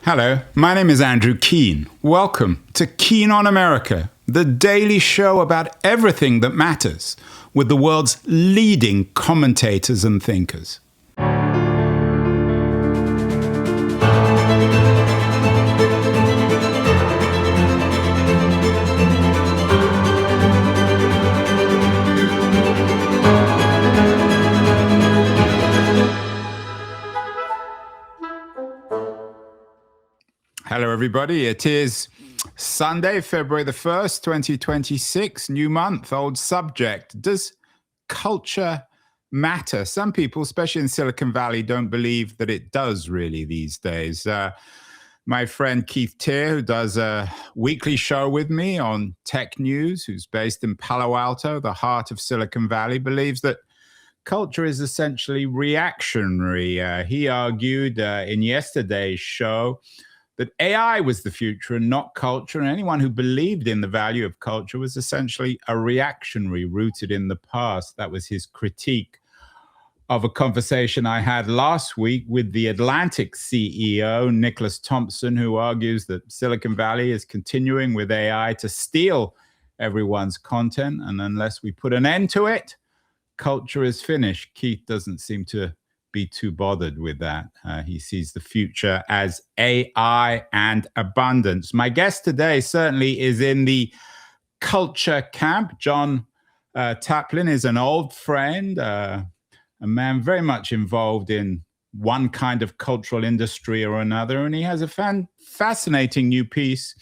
Hello, my name is Andrew Keane. Welcome to Keane on America, the daily show about everything that matters, with the world's leading commentators and thinkers. Hello, everybody. It is Sunday, February the 1st, 2026. New month, old subject. Does culture matter? Some people, especially in Silicon Valley, don't believe that it does really these days. My friend Keith Teare, who does a weekly show with me on tech news, who's based in Palo Alto, the heart of Silicon Valley, believes that culture is essentially reactionary. He argued in yesterday's show that AI was the future and not culture, and anyone who believed in the value of culture was essentially a reactionary rooted in the past. That was his critique of a conversation I had last week with the Atlantic CEO, Nicholas Thompson, who argues that Silicon Valley is continuing with AI to steal everyone's content, and unless we put an end to it, culture is finished. Keith doesn't seem to be too bothered with that. He sees the future as AI and abundance. My guest today certainly is in the culture camp. John Taplin is an old friend, a man very much involved in one kind of cultural industry or another, and he has a fascinating new piece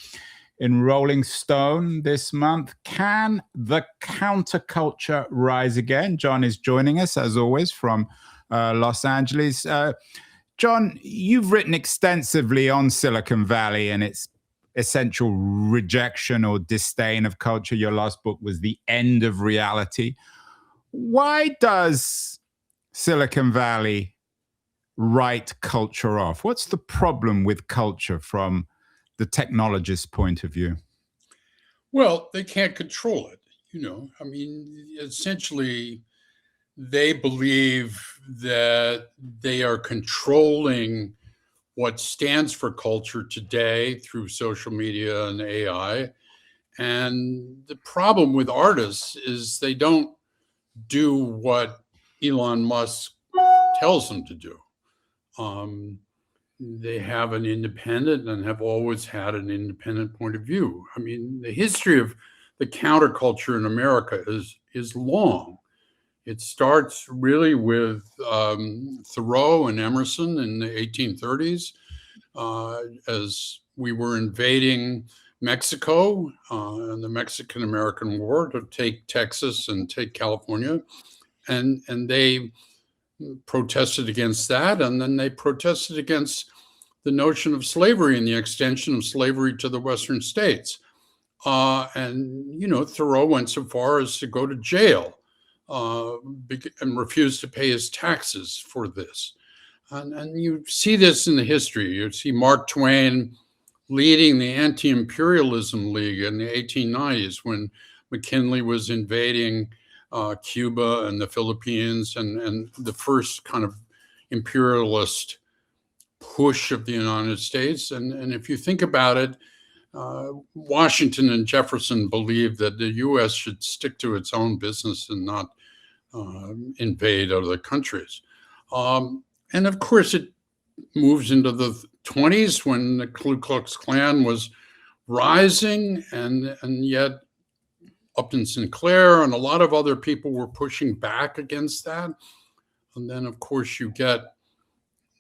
in Rolling Stone this month. Can the counterculture rise again? John is joining us, as always, from Los Angeles. John, you've written extensively on Silicon Valley and its essential rejection or disdain of culture. Your last book was The End of Reality. Why does Silicon Valley write culture off? What's the problem with culture from the technologist's point of view? Well, they can't control it. Essentially, they believe that they are controlling what stands for culture today through social media and AI. And the problem with artists is they don't do what Elon Musk tells them to do. They have an independent and have always had an independent point of view. The history of the counterculture in America is long. It starts really with Thoreau and Emerson in the 1830s, as we were invading Mexico in the Mexican-American War to take Texas and take California. And they protested against that. And then they protested against the notion of slavery and the extension of slavery to the Western states. Thoreau went so far as to go to jail and refused to pay his taxes for this. And you see this in the history. You see Mark Twain leading the Anti-Imperialism League in the 1890s when McKinley was invading Cuba and the Philippines and the first kind of imperialist push of the United States. And if you think about it, Washington and Jefferson believed that the U.S. should stick to its own business and not invade other countries. And of course, it moves into the 20s when the Ku Klux Klan was rising, and yet Upton Sinclair and a lot of other people were pushing back against that. And then, of course, you get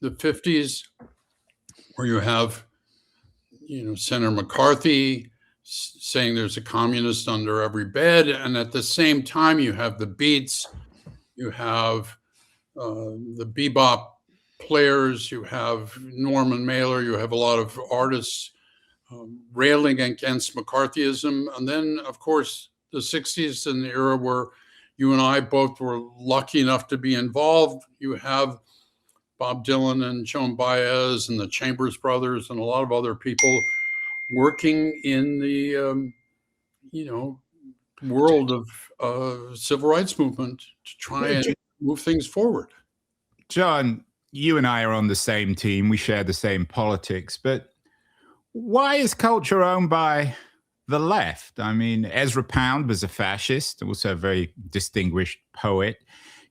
the 50s where you have Senator McCarthy saying there's a communist under every bed. And at the same time, you have the Beats, you have the bebop players, you have Norman Mailer, you have a lot of artists railing against McCarthyism. And then, of course, the 60s and the era where you and I both were lucky enough to be involved. You have Bob Dylan and Joan Baez and the Chambers Brothers and a lot of other people working in the, world of civil rights movement to try and move things forward. John, you and I are on the same team. We share the same politics, but Why is culture owned by the left? I mean, Ezra Pound was a fascist, also a very distinguished poet.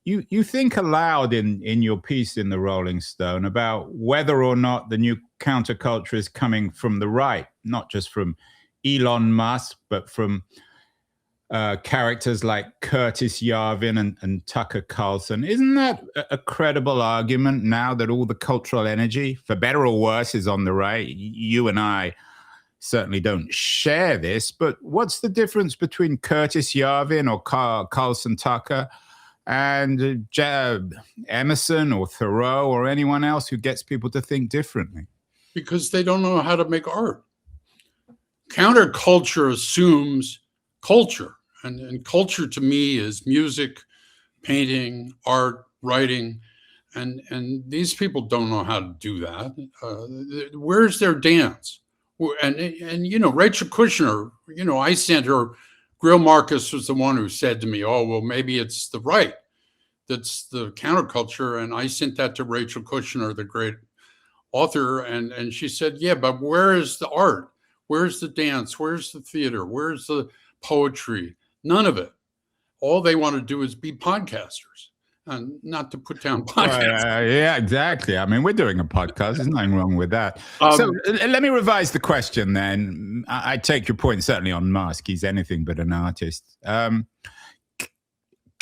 You think aloud in your piece in the Rolling Stone about whether or not the new counterculture is coming from the right, not just from Elon Musk, but from characters like Curtis Yarvin and Tucker Carlson. Isn't that a credible argument now that all the cultural energy, for better or worse, is on the right? You and I certainly don't share this, but what's the difference between Curtis Yarvin or Carlson Tucker and Emerson or Thoreau or anyone else who gets people to think differently? Because they don't know how to make art. Counterculture assumes culture. And culture to me is music, painting, art, writing. And these people don't know how to do that. Where's their dance? And Rachel Kushner, I sent her, Grill Marcus was the one who said to me, oh, well, maybe it's the right that's the counterculture. And I sent that to Rachel Kushner, the great author. And she said, yeah, but where is the art? Where's the dance? Where's the theater? Where's the poetry? None of it. All they want to do is be podcasters, and not to put down podcasts. Yeah, exactly. I mean, we're doing a podcast. There's nothing wrong with that. So let me revise the question then. I take your point certainly on Musk. He's anything but an artist.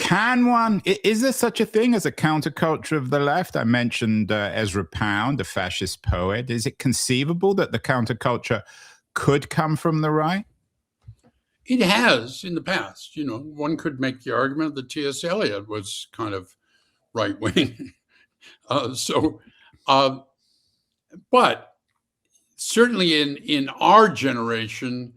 Is there such a thing as a counterculture of the left? I mentioned Ezra Pound, a fascist poet. Is it conceivable that the counterculture could come from the right? It has in the past. One could make the argument that T.S. Eliot was kind of right-wing. But certainly in our generation,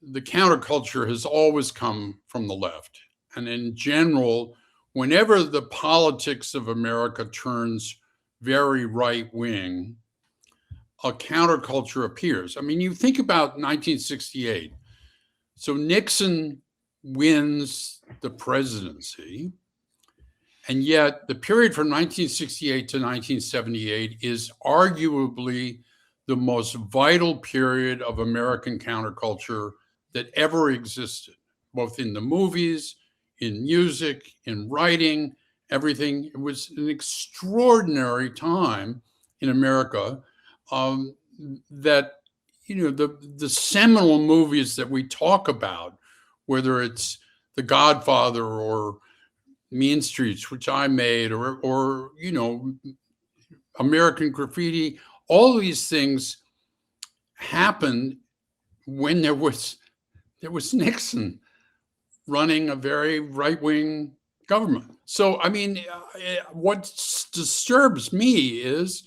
the counterculture has always come from the left. And in general, whenever the politics of America turns very right-wing, a counterculture appears. I mean, you think about 1968. So Nixon wins the presidency, and yet the period from 1968 to 1978 is arguably the most vital period of American counterculture that ever existed, both in the movies, in music, in writing, everything. It was an extraordinary time in America that the seminal movies that we talk about, whether it's The Godfather or Mean Streets, which I made, or American Graffiti, all these things happened when there was Nixon running a very right-wing government. So, I mean, what disturbs me is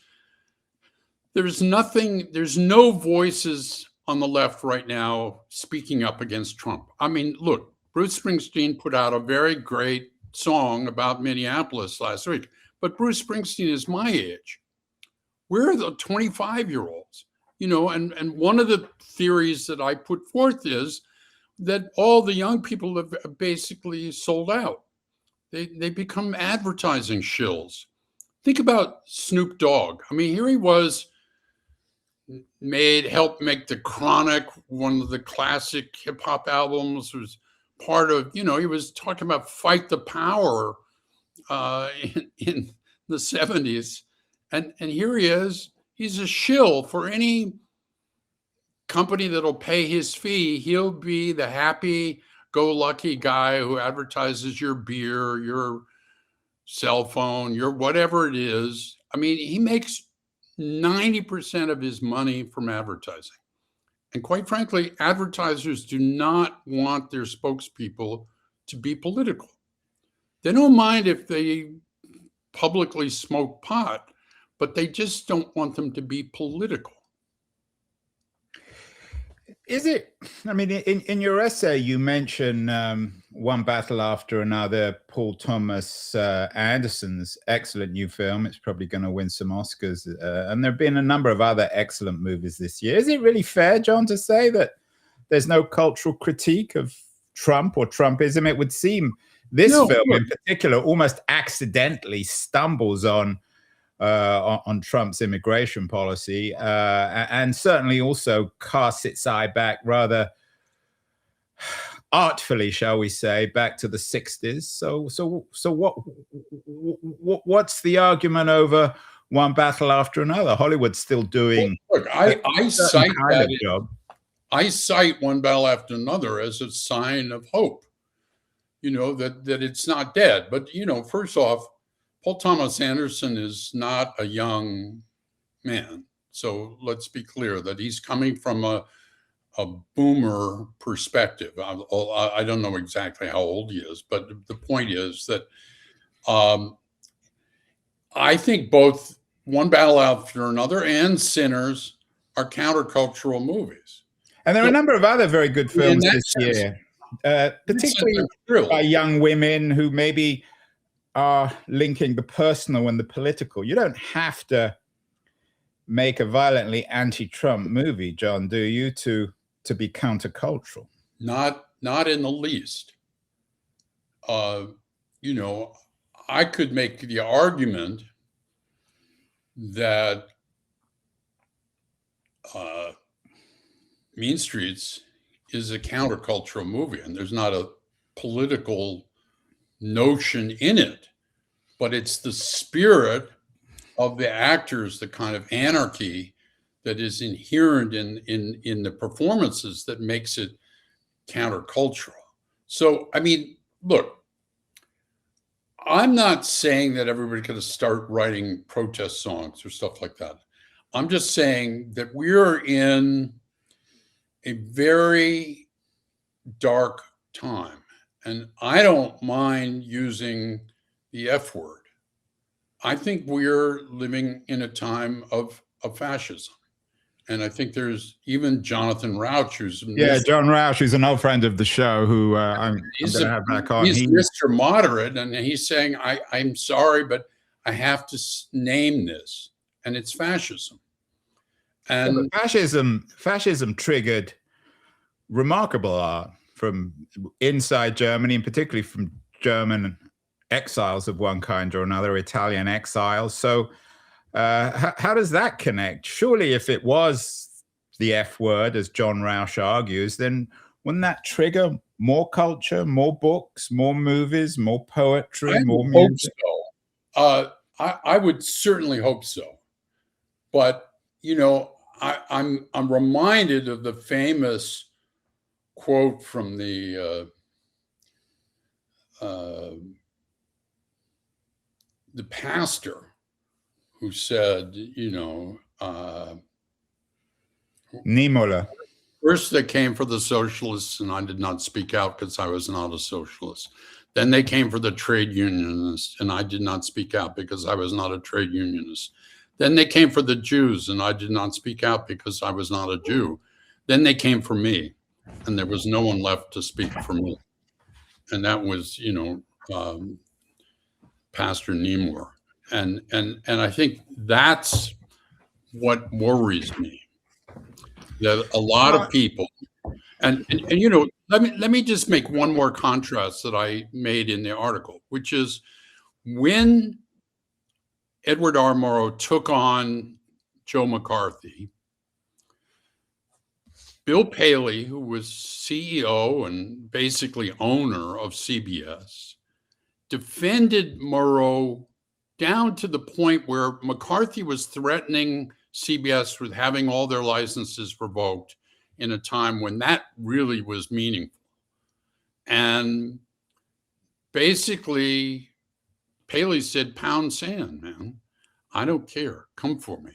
there's no voices on the left right now speaking up against Trump. I mean, look, Bruce Springsteen put out a very great song about Minneapolis last week, but Bruce Springsteen is my age. We're the 25-year-olds, and one of the theories that I put forth is that all the young people have basically sold out. They become advertising shills. Think about Snoop Dogg. I mean, here he was, helped make The Chronic, one of the classic hip hop albums, was part of, he was talking about Fight the Power in the 70s. And here he is, he's a shill for any company that'll pay his fee. He'll be the happy-go-lucky guy who advertises your beer, your cell phone, your whatever it is. I mean, he makes 90% of his money from advertising. And quite frankly, advertisers do not want their spokespeople to be political. They don't mind if they publicly smoke pot, but they just don't want them to be political. Is it? I mean, in your essay, you mention One Battle After Another, Paul Thomas Anderson's excellent new film. It's probably going to win some Oscars. And there have been a number of other excellent movies this year. Is it really fair, John, to say that there's no cultural critique of Trump or Trumpism? It would seem this film in particular almost accidentally stumbles on on Trump's immigration policy, and certainly also casts its eye back rather artfully, shall we say, back to the 60s. So what's the argument over one battle after another? Hollywood's still doing look, I cite kind of job. I cite One Battle After Another as a sign of hope, that it's not dead. But, first off, Paul Thomas Anderson is not a young man. So let's be clear that he's coming from a boomer perspective. I don't know exactly how old he is, but the point is that I think both One Battle After Another and Sinners are countercultural movies. And there are a number of other very good films this year, particularly by young women who maybe are linking the personal and the political. You don't have to make a violently anti-Trump movie, John, do you, to be countercultural? Not in the least. I could make the argument that Mean Streets is a countercultural movie, and there's not a political notion in it, but it's the spirit of the actors, the kind of anarchy that is inherent in the performances that makes it countercultural. So, I mean, look, I'm not saying that everybody's going to start writing protest songs or stuff like that. I'm just saying that we're in a very dark time. And I don't mind using the F word. I think we're living in a time of fascism. And I think there's even Jonathan Rauch, who's John Rauch, who's an old friend of the show, who I'm going to have back on. He's Mr. Moderate, and he's saying, I'm sorry, but I have to name this, and it's fascism. And fascism triggered remarkable art from inside Germany, and particularly from German exiles of one kind or another, Italian exiles. So how does that connect? Surely if it was the F word, as John Rauch argues, then wouldn't that trigger more culture, more books, more movies, more poetry, more music? I would certainly hope so. But, I'm reminded of the famous quote from the pastor who said, Niemöller. First they came for the socialists, and I did not speak out because I was not a socialist. Then they came for the trade unionists, and I did not speak out because I was not a trade unionist. Then they came for the Jews, and I did not speak out because I was not a Jew. Then they came for me, and there was no one left to speak for me. And that was, Pastor Niemöller. And I think that's what worries me. That a lot of people, and let me just make one more contrast that I made in the article, which is when Edward R. Murrow took on Joe McCarthy, Bill Paley, who was CEO and basically owner of CBS, defended Murrow down to the point where McCarthy was threatening CBS with having all their licenses revoked in a time when that really was meaningful. And basically, Paley said, pound sand, man. I don't care. Come for me.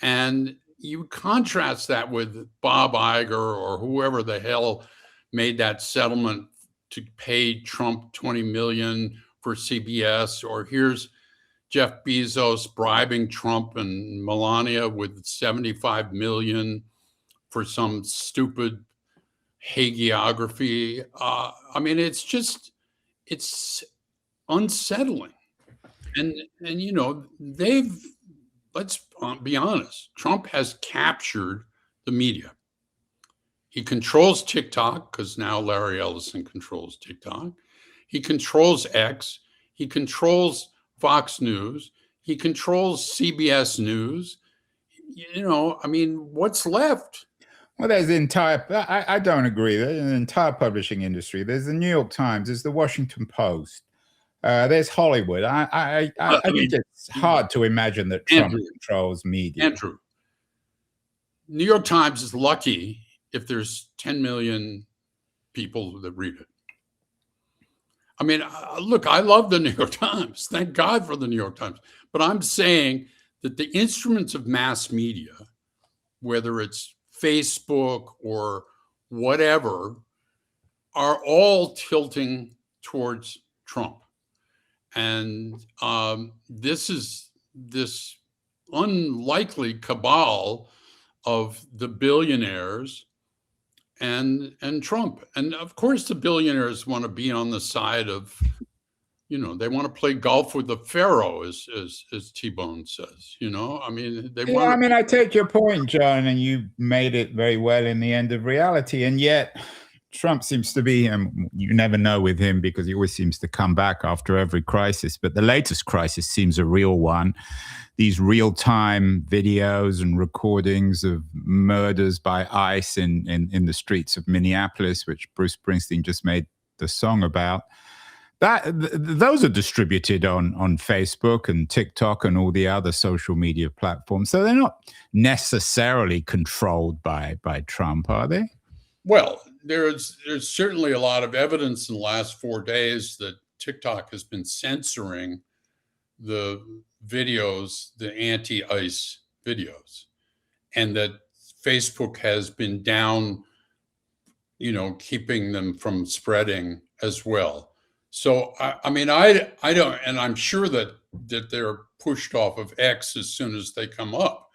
And you contrast that with Bob Iger or whoever the hell made that settlement to pay Trump $20 million for CBS, or here's Jeff Bezos bribing Trump and Melania with $75 million for some stupid hagiography. I mean, it's unsettling. And let's be honest, Trump has captured the media. He controls TikTok because now Larry Ellison controls TikTok. He controls X. He controls Fox News. He controls CBS News. You know, I mean, what's left? Well, there's the entire, I don't agree. There's an entire publishing industry. There's the New York Times, there's the Washington Post, there's Hollywood. I think it's hard to imagine that Trump controls media. Andrew, New York Times is lucky if there's 10 million people that read it. I mean, look, I love the New York Times. Thank God for the New York Times. But I'm saying that the instruments of mass media, whether it's Facebook or whatever, are all tilting towards Trump. And this unlikely cabal of the billionaires and Trump. And of course, the billionaires want to be on the side of, you know, they want to play golf with the pharaoh, as T-Bone says. You know, I mean, they want. I mean, I take your point, John, and you made it very well in The End of Reality. And yet, Trump seems to be, you never know with him because he always seems to come back after every crisis. But the latest crisis seems a real one. These real-time videos and recordings of murders by ICE in the streets of Minneapolis, which Bruce Springsteen just made the song about. Those are distributed on Facebook and TikTok and all the other social media platforms. So they're not necessarily controlled by Trump, are they? Well, there's certainly a lot of evidence in the last 4 days that TikTok has been censoring the videos, the anti-ICE videos, and that Facebook has been down, you know, keeping them from spreading as well. So, I mean, I don't, and I'm sure that they're pushed off of X as soon as they come up.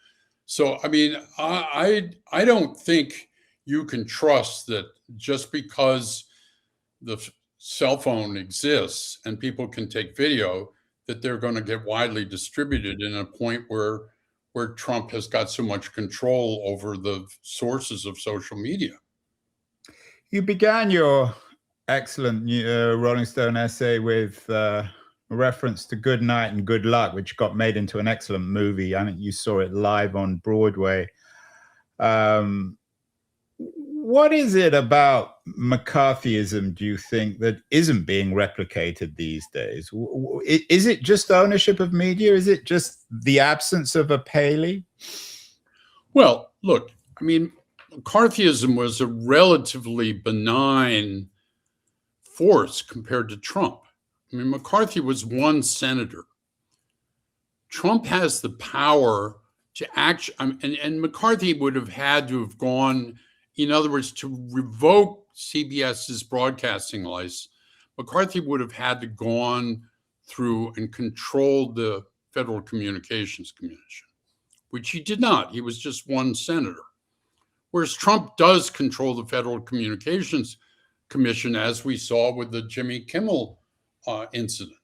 So, I mean, I don't think you can trust that just because the cell phone exists and people can take video, that they're going to get widely distributed in a point where Trump has got so much control over the sources of social media. You began your excellent Rolling Stone essay with a reference to Good Night and Good Luck, which got made into an excellent movie. I think you saw it live on Broadway. What is it about McCarthyism, do you think, that isn't being replicated these days? Is it just ownership of media? Is it just the absence of a Paley? Well, look, I mean, McCarthyism was a relatively benign force compared to Trump. I mean, McCarthy was one senator. Trump has the power to act, and McCarthy would have had to have gone, in other words, to revoke CBS's broadcasting license. McCarthy would have had to gone through and control the Federal Communications Commission, which he did not. He was just one senator. Whereas Trump does control the Federal Communications Commission, as we saw with the Jimmy Kimmel incident.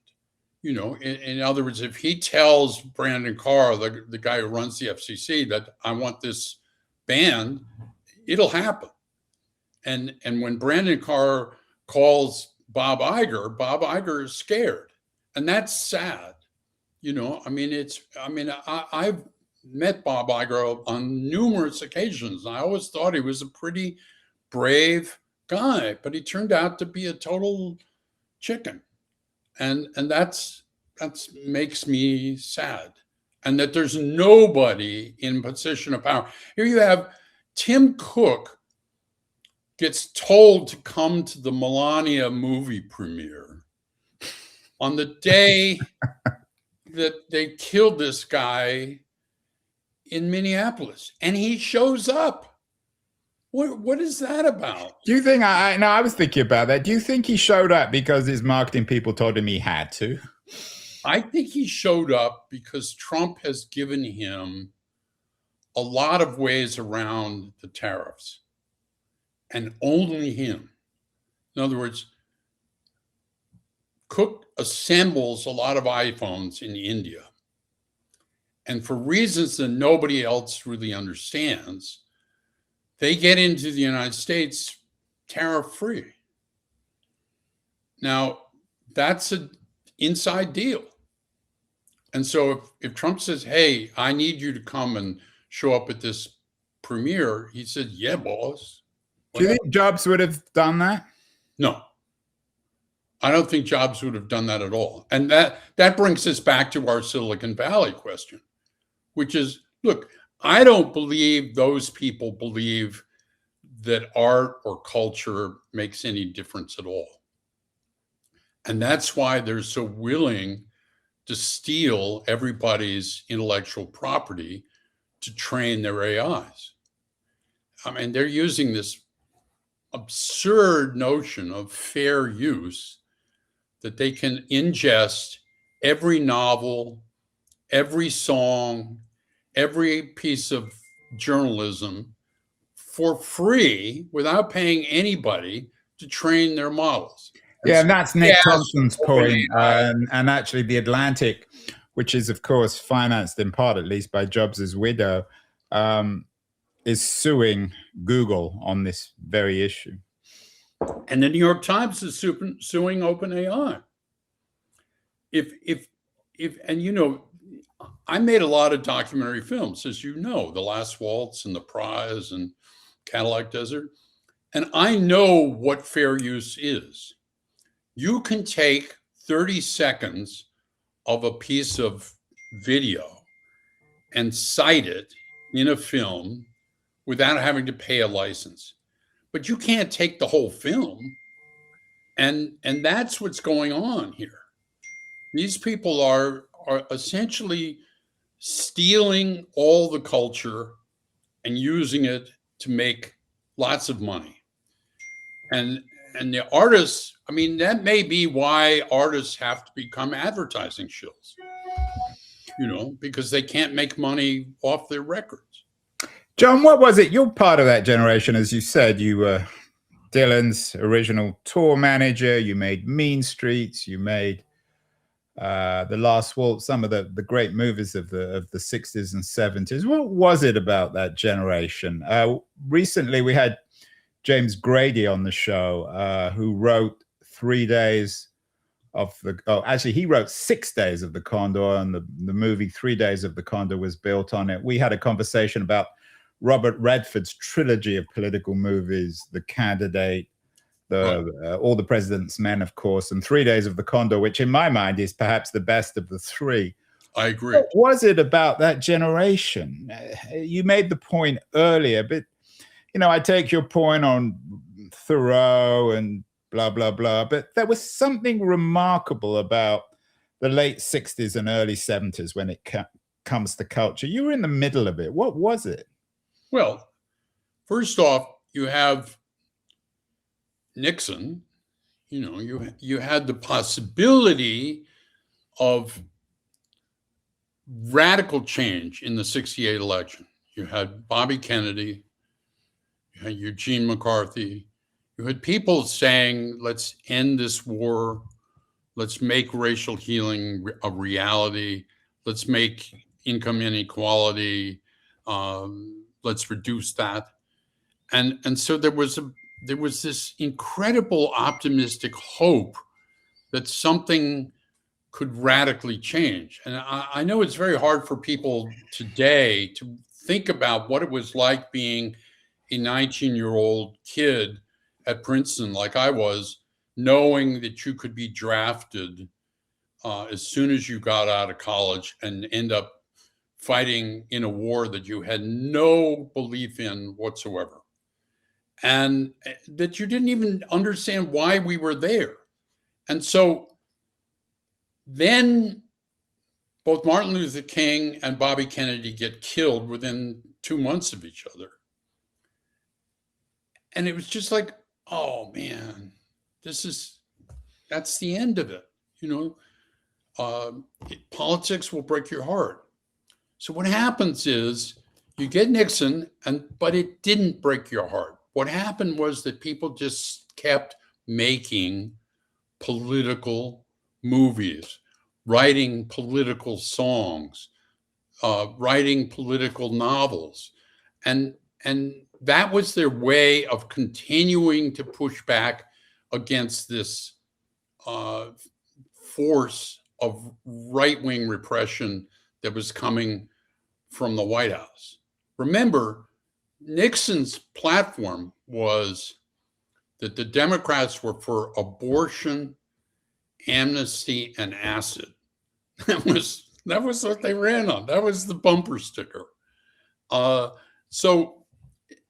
You know, in other words, if he tells Brandon Carr, the guy who runs the FCC, that I want this banned, it'll happen. And when Brandon Carr calls Bob Iger is scared. And that's sad. You know, I mean, I've met Bob Iger on numerous occasions. I always thought he was a pretty brave guy, but he turned out to be a total chicken. And that's makes me sad. And that there's nobody in position of power. Here you have Tim Cook gets told to come to the Melania movie premiere on the day that they killed this guy in Minneapolis, and he shows up. What is that about? Do you think, I was thinking about that. Do you think he showed up because his marketing people told him he had to? I think he showed up because Trump has given him a lot of ways around the tariffs, and only him. In other words, Cook assembles a lot of iPhones in India. And for reasons that nobody else really understands, they get into the United States tariff-free. Now, that's an inside deal. And so if Trump says, hey, I need you to come and show up at this premiere, he said, yeah, boss. Do you Whatever. think Jobs would have done that? No, I don't think Jobs would have done that at all. And that brings us back to our Silicon Valley question, which is, look, I don't believe those people believe that art or culture makes any difference at all. And that's why they're so willing to steal everybody's intellectual property to train their AIs. I mean, they're using this absurd notion of fair use that they can ingest every novel, every song, every piece of journalism for free without paying anybody to train their models. Yeah, and that's Nick Thompson's point. OpenAI. And actually, The Atlantic, which is, of course, financed in part, at least, by Jobs' widow, is suing Google on this very issue. And the New York Times is suing OpenAI. And you know, I made a lot of documentary films, as you know, The Last Waltz and The Prize and Cadillac Desert. And I know what fair use is. You can take 30 seconds of a piece of video and cite it in a film without having to pay a license. But you can't take the whole film. And that's what's going on here. These people are essentially stealing all the culture and using it to make lots of money. And the artists, I mean, that may be why artists have to become advertising shills, you know, because they can't make money off their records. John, what was it? You're part of that generation, as you said. You were Dylan's original tour manager. You made Mean Streets. You made The Last Waltz, some of the great movies of the 60s and 70s. What was it about that generation? Recently, we had James Grady on the show, who wrote 3 days of the, actually, he wrote 6 days of the Condor, and the movie 3 Days of the Condor was built on it. We had a conversation about Robert Redford's trilogy of political movies, The Candidate, All the President's Men, of course, and 3 Days of the Condor, which in my mind is perhaps the best of the three. I agree. What was it about that generation? You made the point earlier, but, you know, I take your point on Thoreau and blah, blah, blah, but there was something remarkable about the late 60s and early 70s when it comes to culture. You were in the middle of it. What was it? Well, first off, you have Nixon. You know, you had the possibility of radical change in the 68 election. You had Bobby Kennedy, you had Eugene McCarthy, you had people saying, let's end this war, let's make racial healing a reality, let's make income inequality, let's reduce that. And so there was this incredible optimistic hope that something could radically change. And I know it's very hard for people today to think about what it was like being a 19-year-old kid at Princeton, like I was, knowing that you could be drafted as soon as you got out of college and end up fighting in a war that you had no belief in whatsoever. And that you didn't even understand why we were there. And so then both Martin Luther King and Bobby Kennedy get killed within 2 months of each other. And it was just like, oh man, that's the end of it. You know, politics will break your heart. So what happens is you get Nixon, but it didn't break your heart. What happened was that people just kept making political movies, writing political songs, writing political novels. And that was their way of continuing to push back against this force of right-wing repression that was coming from the White House. Remember, Nixon's platform was that the Democrats were for abortion, amnesty, and acid. That was what they ran on. That was the bumper sticker. So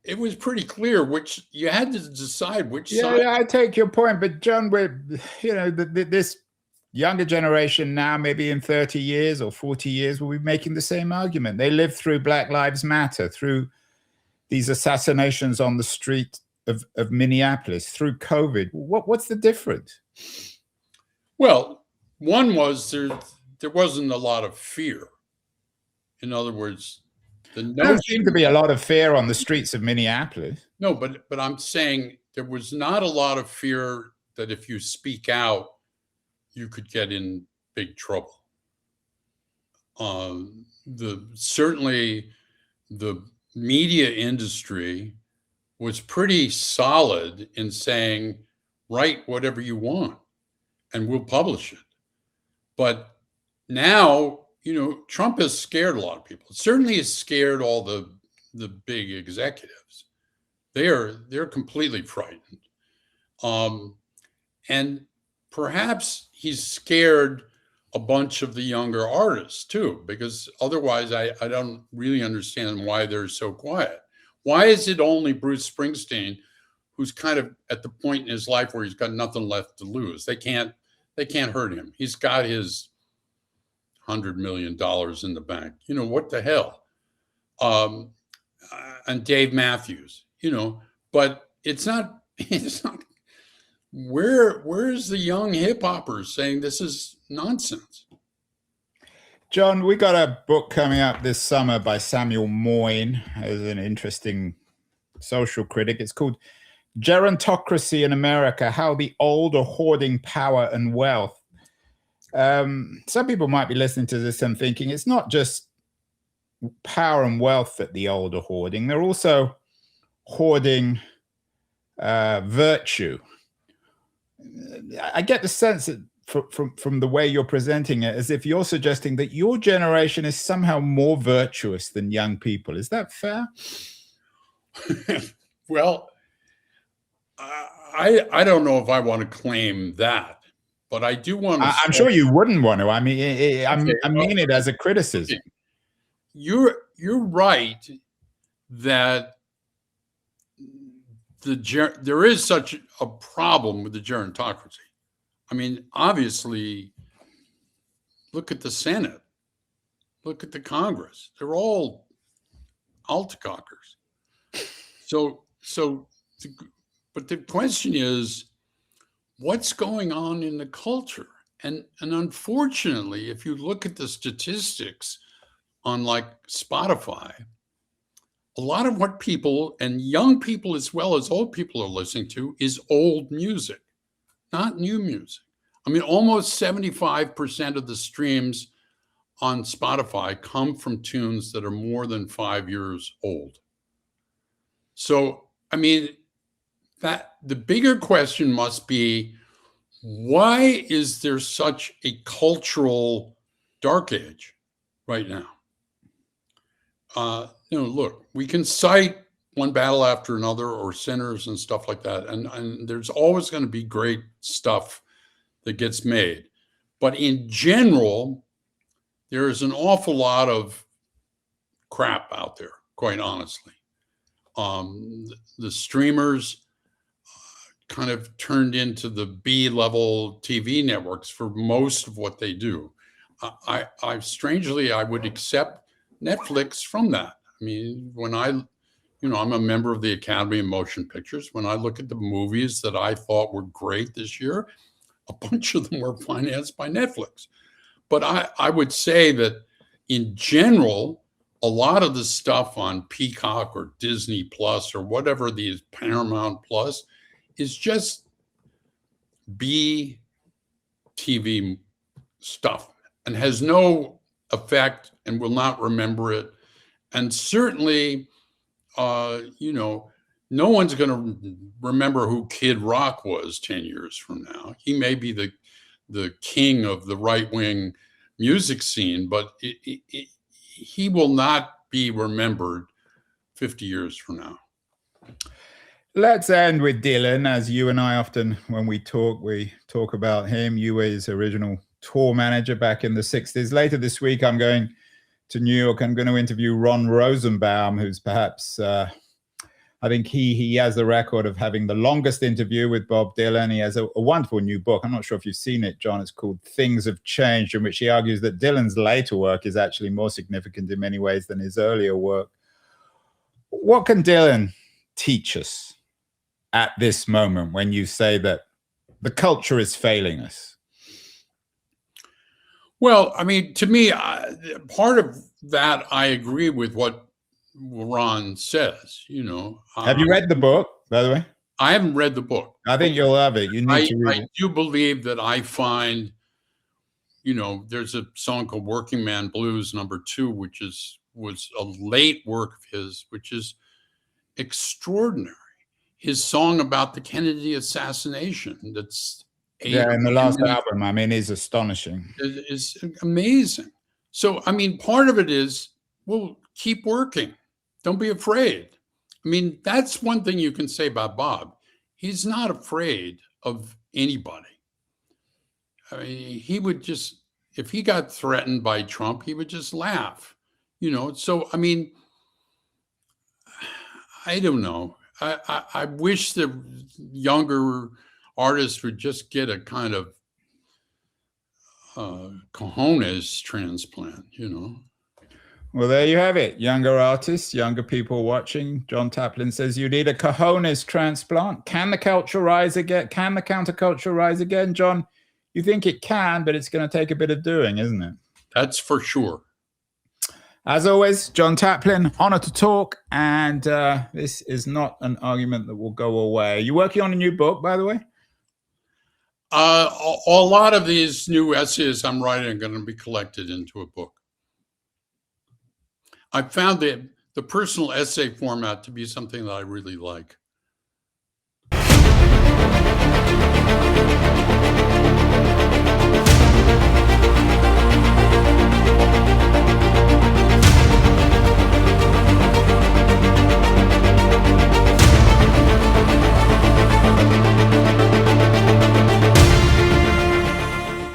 it was pretty clear which you had to decide which side. Yeah, I take your point, but John, this younger generation now, maybe in 30 years or 40 years, will be making the same argument. They lived through Black Lives Matter, through these assassinations on the street of Minneapolis, through COVID. What's the difference? Well, one was there wasn't a lot of fear. In other words, there seemed to be a lot of fear on the streets of Minneapolis. No, but I'm saying there was not a lot of fear that if you speak out, you could get in big trouble. Certainly the media industry was pretty solid in saying, write whatever you want and we'll publish it. But now, Trump has scared a lot of people. It certainly has scared all the big executives. They're completely frightened. And perhaps he's scared a bunch of the younger artists too, because otherwise I don't really understand why they're so quiet. Why is it only Bruce Springsteen who's kind of at the point in his life where he's got nothing left to lose? They can't hurt him. He's got his $100 million in the bank. What the hell? And Dave Matthews, but it's not where's the young hip hoppers saying this is nonsense? John, we got a book coming up this summer by Samuel Moyn, as an interesting social critic. It's called Gerontocracy in America, How the Old Are Hoarding Power and Wealth. Some people might be listening to this and thinking it's not just power and wealth that the old are hoarding. They're also hoarding virtue. I get the sense that from the way you're presenting it, as if you're suggesting that your generation is somehow more virtuous than young people. Is that fair? Well, I don't know if I want to claim that. But I do want to. I'm sure you wouldn't want to. I mean, I mean it as a criticism. You're right that there is such a problem with the gerontocracy. I mean, obviously, look at the Senate, look at the Congress. They're all altacockers. But the question is, what's going on in the culture? And unfortunately, if you look at the statistics on like Spotify, a lot of what people and young people as well as old people are listening to is old music, not new music. I mean, almost 75% of the streams on Spotify come from tunes that are more than 5 years old. So, I mean, that the bigger question must be, why is there such a cultural dark age right now? Look, we can cite One Battle After Another or Sinners and stuff like that. And there's always going to be great stuff that gets made. But in general, there is an awful lot of crap out there, quite honestly. The streamers kind of turned into the B-level TV networks for most of what they do. I strangely, I would accept Netflix from that. I mean, when I'm a member of the Academy of Motion Pictures. When I look at the movies that I thought were great this year, a bunch of them were financed by Netflix. But I would say that in general, a lot of the stuff on Peacock or Disney Plus or whatever these Paramount Plus is just B TV stuff and has no effect and will not remember it. And certainly, no one's going to remember who Kid Rock was 10 years from now. He may be the the king of the right-wing music scene, but he will not be remembered 50 years from now. Let's end with Dylan. As you and I often, when we talk about him. You were his original tour manager back in the 60s. Later this week, I'm going to New York. I'm going to interview Ron Rosenbaum, who's perhaps, I think he has the record of having the longest interview with Bob Dylan. He has a wonderful new book. I'm not sure if you've seen it, John. It's called Things Have Changed, in which he argues that Dylan's later work is actually more significant in many ways than his earlier work. What can Dylan teach us at this moment when you say that the culture is failing us? Well, I mean, to me, part of that, I agree with what Ron says, you know. Have you read the book, by the way? I haven't read the book. I think you'll love it. You need to read it. I do believe that I find, you know, there's a song called Working Man Blues #2, which was a late work of his, which is extraordinary. His song about the Kennedy assassination, that's in the last album, I mean, is astonishing. Is amazing. So, I mean, part of it is, well, keep working. Don't be afraid. I mean, that's one thing you can say about Bob. He's not afraid of anybody. I mean, he would just, if he got threatened by Trump, he would just laugh, you know. So, I mean, I don't know. I wish the younger artists would just get a kind of Cojones transplant, you know. Well, there you have it. Younger artists, younger people watching. John Taplin says you need a Cojones transplant. Can the culture rise again? Can the counterculture rise again, John? You think it can, but it's going to take a bit of doing, isn't it? That's for sure. As always, John Taplin, honor to talk. And this is not an argument that will go away. Are you working on a new book, by the way? A lot of these new essays I'm writing are going to be collected into a book. I found the personal essay format to be something that I really like.